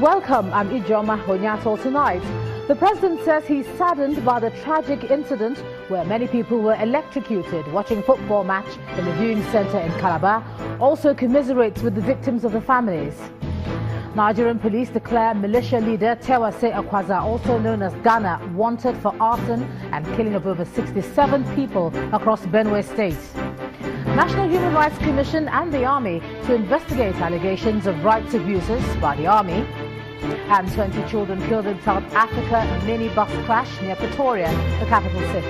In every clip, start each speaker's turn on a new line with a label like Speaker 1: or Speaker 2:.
Speaker 1: Welcome, I'm Ijoma Honyato. Tonight, the president says he's saddened by the tragic incident where many people were electrocuted watching a football match in the viewing centre in Calabar. Also commiserates with the victims of the families. Nigerian police declare militia leader Tewase Akwaza, also known as Ghana, wanted for arson and killing of over 67 people across Benue State. National Human Rights Commission and the Army to investigate allegations of rights abuses by the Army. And 20 children killed in South Africa minibus crash near Pretoria, the capital city.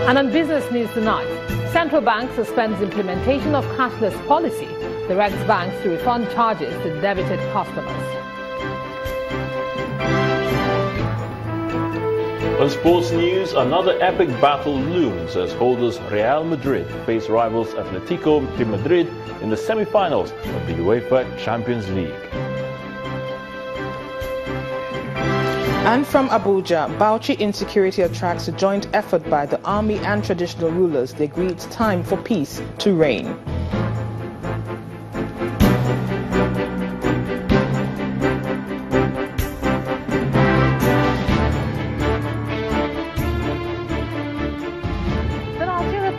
Speaker 1: And on business news tonight, Central Bank suspends implementation of cashless policy, directs banks to refund charges to debited customers.
Speaker 2: On sports news, another epic battle looms as holders Real Madrid face rivals Atletico de Madrid in the semi-finals of the UEFA Champions League.
Speaker 3: And from Abuja, Bauchi insecurity attracts a joint effort by the army and traditional rulers. They agree it's time for peace to reign.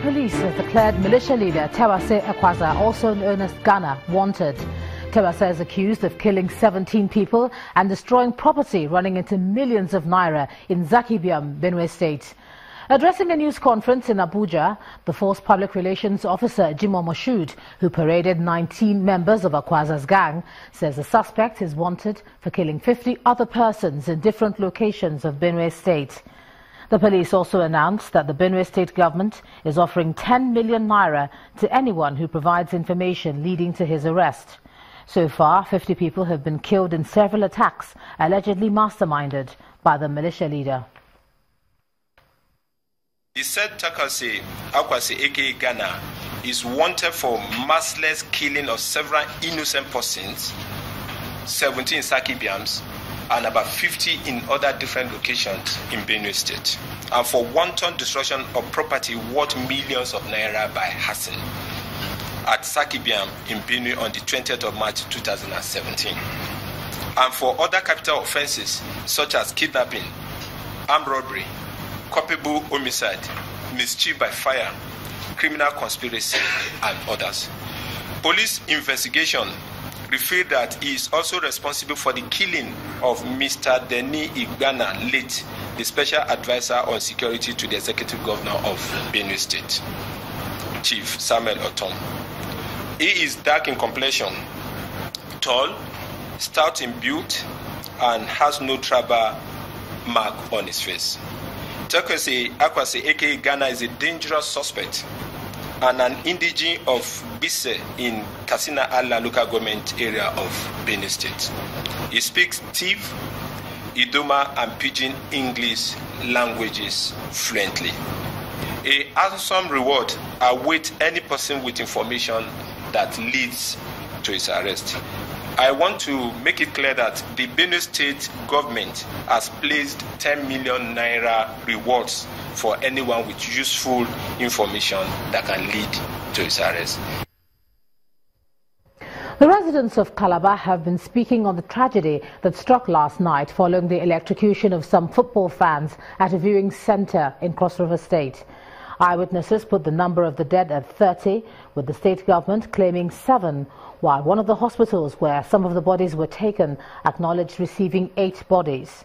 Speaker 1: Police has declared militia leader Tewase Akwaza, also known as Ghana, wanted. Tewase is accused of killing 17 people and destroying property running into millions of naira in Zakibiam, Benue State. Addressing a news conference in Abuja, the force public relations officer Jimo Moshood, who paraded 19 members of Akwaza's gang, says the suspect is wanted for killing 50 other persons in different locations of Benue State. The police also announced that the Benue State government is offering 10 million naira to anyone who provides information leading to his arrest. So far, 50 people have been killed in several attacks allegedly masterminded by the militia leader.
Speaker 4: He said Tewase Akwaza, aka Ghana, is wanted for merciless killing of several innocent persons, 17 Sakibiams, and about 50 in other different locations in Benue State, and for wanton destruction of property worth millions of naira by Hassan at Sakibiam in Benue on the 20th of March 2017, and for other capital offences such as kidnapping, armed robbery, culpable homicide, mischief by fire, criminal conspiracy, and others. Police investigation revealed that he is also responsible for the killing of Mr. Denis Igbana, late the special advisor on security to the executive governor of Benue State, Chief Samuel Otom. He is dark in complexion, tall, stout in build, and has no tribal mark on his face. Tewase Akwaza, aka Ghana, is a dangerous suspect and an indigene of Bise in Katsina Ala local government area of Benue State. He speaks Tiv, Idoma, and Pidgin English languages fluently. A handsome reward awaits any person with information that leads to his arrest. I want to make it clear that the Benue State government has placed 10 million naira rewards for anyone with useful information that can lead to his arrest.
Speaker 1: The residents of Calabar have been speaking on the tragedy that struck last night following the electrocution of some football fans at a viewing centre in Cross River State. Eyewitnesses put the number of the dead at 30, with the state government claiming 7, while one of the hospitals where some of the bodies were taken acknowledged receiving 8 bodies.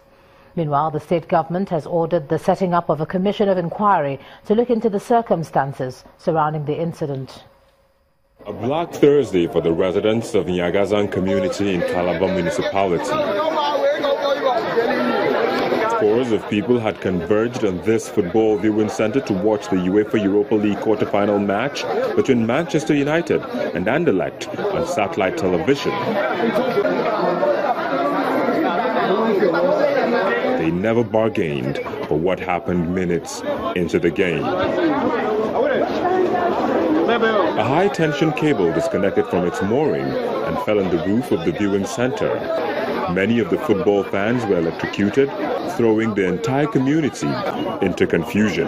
Speaker 1: Meanwhile, the state government has ordered the setting up of a commission of inquiry to look into the circumstances surrounding the incident.
Speaker 5: A Black Thursday for the residents of Nyagazan community in Calabar municipality. Scores of people had converged on this football viewing centre to watch the UEFA Europa League quarter-final match between Manchester United and Anderlecht on satellite television. They never bargained for what happened minutes into the game. A high-tension cable disconnected from its mooring and fell on the roof of the viewing centre. Many of the football fans were electrocuted, throwing the entire community into confusion.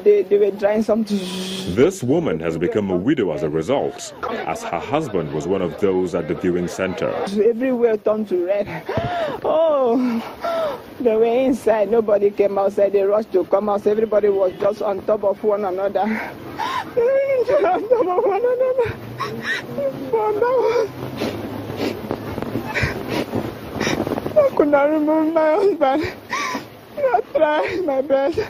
Speaker 6: They were trying something.
Speaker 5: This woman has become a widow as a result, as her husband was one of those at the viewing center.
Speaker 6: Everywhere turned to red. Oh, they were inside. Nobody came outside. They rushed to come out. Everybody was just on top of one another. On top of one another. I could not remove my husband. I tried my best.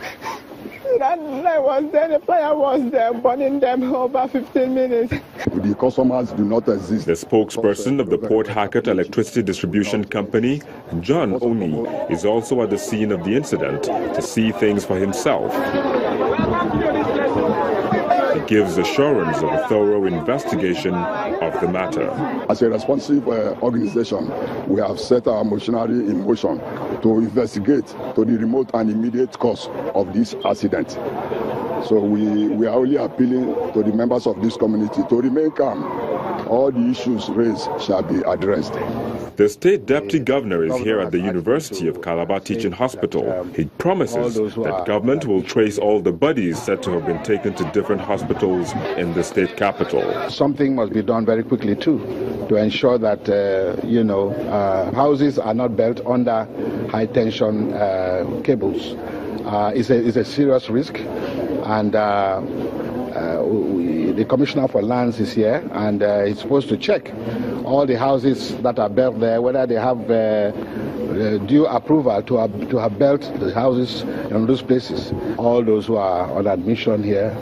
Speaker 6: That night was there, the fire was there, burning them over 15 minutes.
Speaker 7: The customers do not exist.
Speaker 5: The spokesperson of the Port Harcourt Electricity Distribution Company, John Oni, is also at the scene of the incident to see things for himself. He gives assurance of a thorough investigation of the matter.
Speaker 7: As a responsive organization, we have set our machinery in motion to investigate to the remote and immediate cause of this accident. So we are only appealing to the members of this community to remain calm. All the issues raised shall be addressed.
Speaker 5: The state deputy governor is here at the University of Calabar Teaching Hospital. He promises that government will trace all the bodies said to have been taken to different hospitals in the state capital.
Speaker 8: Something must be done very quickly too, to ensure that houses are not built under high tension cables. It's a serious risk, and the Commissioner for Lands is here, and he's supposed to check all the houses that are built there, whether they have due approval to have built the houses in those places. All those who are on admission here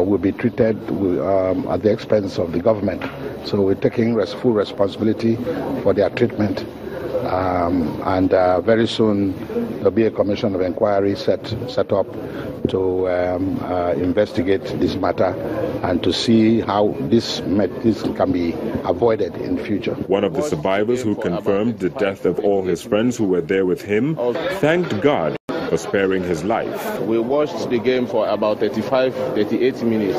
Speaker 8: will be treated at the expense of the government. So we're taking full responsibility for their treatment. And very soon there'll be a commission of inquiry set up to investigate this matter and to see how this can be avoided in the future.
Speaker 5: One of the survivors who confirmed the death of all his friends who were there with him thanked God for sparing his life.
Speaker 9: We watched the game for about 38 minutes.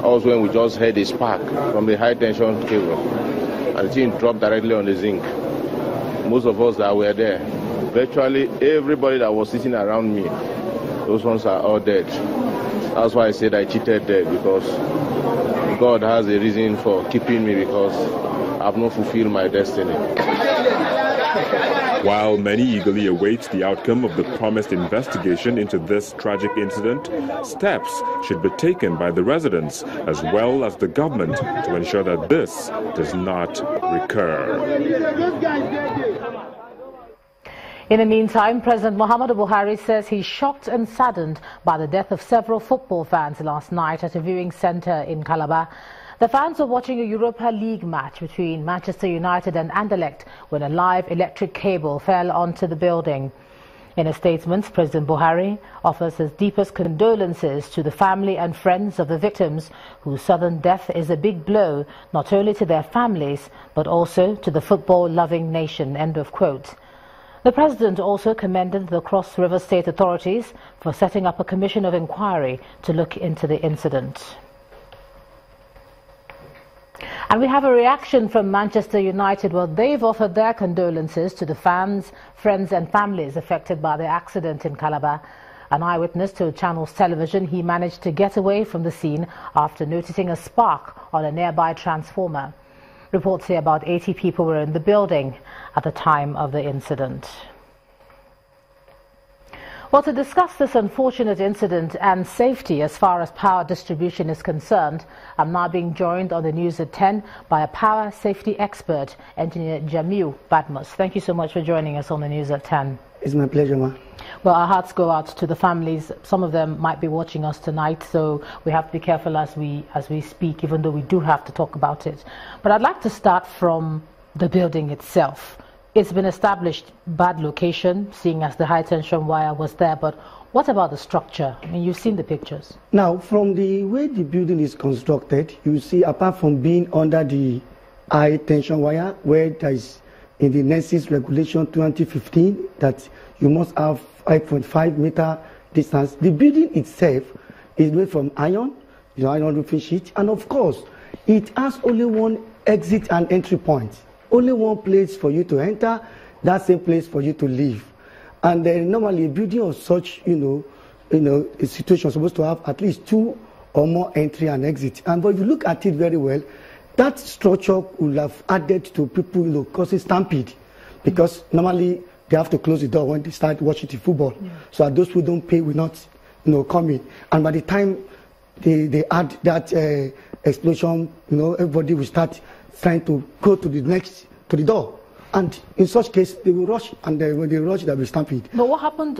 Speaker 9: Also when we just heard a spark from the high tension cable and the thing dropped directly on the zinc. Most of us that were there, virtually everybody that was sitting around me, those ones are all dead. That's why I said I cheated there, because God has a reason for keeping me, because I've not fulfilled my destiny.
Speaker 5: While many eagerly await the outcome of the promised investigation into this tragic incident, steps should be taken by the residents as well as the government to ensure that this does not recur.
Speaker 1: In the meantime, President Muhammadu Buhari says he's shocked and saddened by the death of several football fans last night at a viewing centre in Calabar. The fans were watching a Europa League match between Manchester United and Anderlecht when a live electric cable fell onto the building. In a statement, President Buhari offers his deepest condolences to the family and friends of the victims, whose sudden death is a big blow not only to their families but also to the football-loving nation. End of quote. The President also commended the Cross River State authorities for setting up a commission of inquiry to look into the incident. And we have a reaction from Manchester United. Well, they've offered their condolences to the fans, friends and families affected by the accident in Calabar. An eyewitness to Channels Television, he managed to get away from the scene after noticing a spark on a nearby transformer. Reports say about 80 people were in the building at the time of the incident. Well, to discuss this unfortunate incident and safety as far as power distribution is concerned, I'm now being joined on the news at 10 by a power safety expert, Engineer Jamiu Badmus. Thank you so much for joining us on the news at 10.
Speaker 10: It's my pleasure, ma.
Speaker 1: Well, our hearts go out to the families. Some of them might be watching us tonight, so we have to be careful as we speak, even though we do have to talk about it. But I'd like to start from the building itself. It's been established bad location, seeing as the high tension wire was there, but what about the structure? I mean, you've seen the pictures.
Speaker 10: Now, from the way the building is constructed, you see, apart from being under the high tension wire, where there is in the NESIS regulation 2015 that you must have 5.5 meter distance, the building itself is made from iron, iron roofing sheet, and of course, it has only one exit and entry point. Only one place for you to enter, that same place for you to leave. And then normally a building of such, a situation is supposed to have at least 2 or more entry and exit. And but if you look at it very well, that structure will have added to people, causing stampede, because normally they have to close the door when they start watching the football. Yeah. So that those who don't pay will not, come in. And by the time they add that explosion, everybody will start trying to go to the door. And in such case, they will rush, and when they rush, they will stampede.
Speaker 1: But what happened?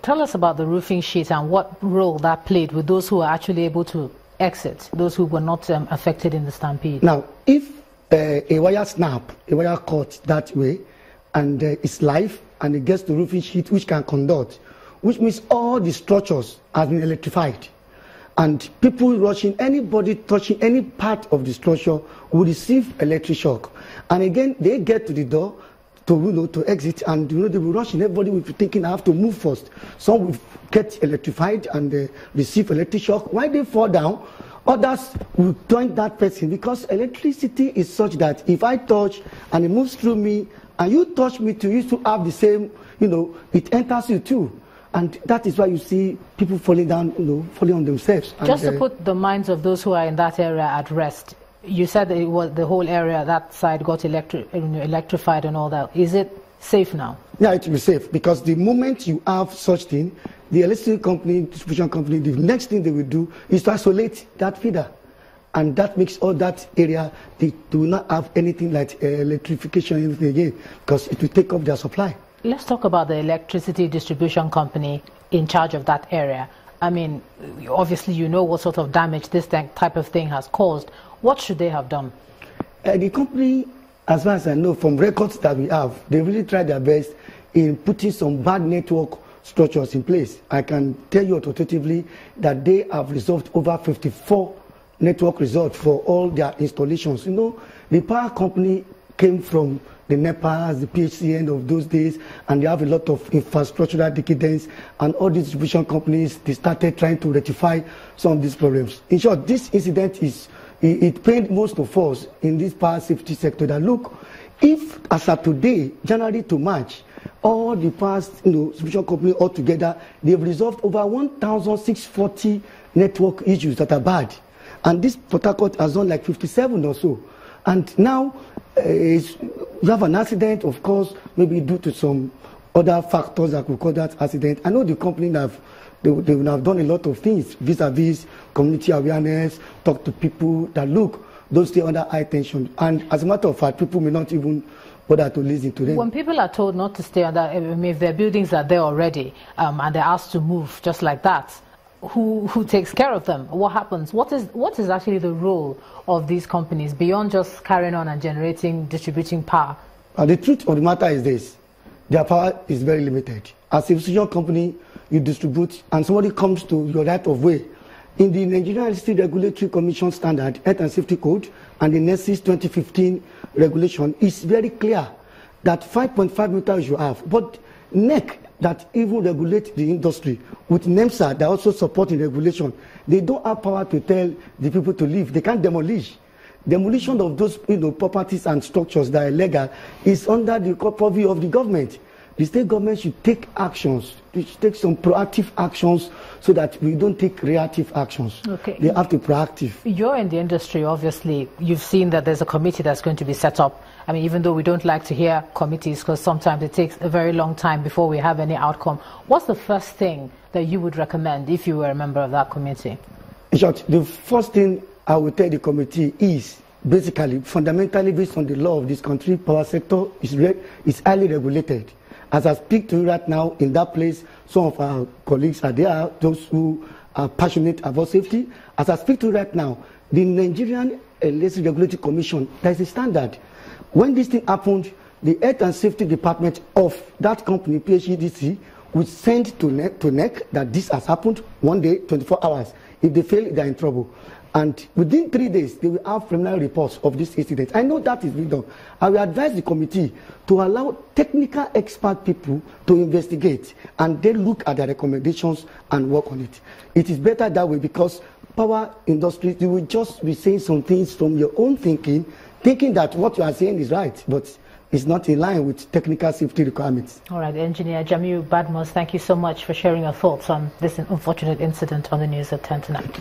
Speaker 1: Tell us about the roofing sheet and what role that played with those who are actually able to exit, those who were not affected in the stampede.
Speaker 10: Now, if a wire cut that way, and it's live, and it gets to roofing sheet which can conduct, which means all the structures have been electrified. And people rushing, anybody touching any part of the structure will receive electric shock. And again, they get to the door to exit, and they will rush, and everybody will be thinking I have to move first. Some will get electrified and receive electric shock. While they fall down, others will join that person, because electricity is such that if I touch and it moves through me, and you touch me too, you still have the same, it enters you too. And that is why you see people falling down, falling on themselves.
Speaker 1: Just to put the minds of those who are in that area at rest, you said that it was the whole area, that side got electrified and all that. Is it safe now?
Speaker 10: Yeah, it will be safe, because the moment you have such thing, the electricity company, distribution company, the next thing they will do is to isolate that feeder. And that makes all that area, they do not have anything like electrification anything again, because it will take up their supply.
Speaker 1: Let's talk about the electricity distribution company in charge of that area. I mean, obviously you know what sort of damage this type of thing has caused. What should they have done?
Speaker 10: The company, as far as I know, from records that we have, they really tried their best in putting some bad network structures in place. I can tell you authoritatively that they have resolved over 54 network results for all their installations. The power company came from the NEPAs, the PHCN of those days, and they have a lot of infrastructural decadence, and all these distribution companies, they started trying to rectify some of these problems. In short, this incident it pained most of us in this power safety sector that look, if as of today, January to March, all the past distribution companies altogether, they've resolved over 1,640 network issues that are bad. And this Port Harcourt has done like 57 or so. And now you have an accident, of course, maybe due to some other factors that could cause that accident. I know the company they will have done a lot of things vis-a-vis community awareness, talk to people that look, don't stay under high tension. And as a matter of fact, people may not even bother to listen to them.
Speaker 1: When people are told not to stay under, if their buildings are there already and they're asked to move just like that, who takes care of them? What happens? What is actually the role of these companies beyond just carrying on and distributing power?
Speaker 10: The truth of the matter is this: their power is very limited. As a distribution company, you distribute, and somebody comes to your right of way. In the Nigerian Electricity Regulatory Commission Standard, Health and Safety Code, and the NESIS 2015 regulation, is very clear that 5.5 meters you have. But NEC, that even regulate the industry, with NEMSA that also supporting regulation, they don't have power to tell the people to leave. They can't demolish. Demolition of those properties and structures that are illegal is under the purview of the government. The state government should take actions, they should take some proactive actions so that we don't take reactive actions.
Speaker 1: Okay.
Speaker 10: They have to be proactive.
Speaker 1: You're in the industry, obviously. You've seen that there's a committee that's going to be set up. I mean, even though we don't like to hear committees because sometimes it takes a very long time before we have any outcome. What's the first thing that you would recommend if you were a member of that committee? In short, the first thing I would tell the committee is basically, fundamentally based on the law of this country, power sector is highly regulated. As I speak to you right now, in that place, some of our colleagues are there, those who are passionate about safety. As I speak to you right now, the Nigerian Electricity Regulatory Commission, there is a standard. When this thing happened, the Health and Safety Department of that company, PHEDC, would send to NEC that this has happened one day, 24 hours. If they fail, they are in trouble. And within 3 days, they will have preliminary reports of this incident. I know that is being done. I will advise the committee to allow technical expert people to investigate and then look at the recommendations and work on it. It is better that way because
Speaker 10: power industry, you will just be saying some things from your own thinking that what you are saying is right, but it's not in line with technical safety requirements.
Speaker 1: All right, Engineer Jamiu Badmus, thank you so much for sharing your thoughts on this unfortunate incident on the news at 10 tonight.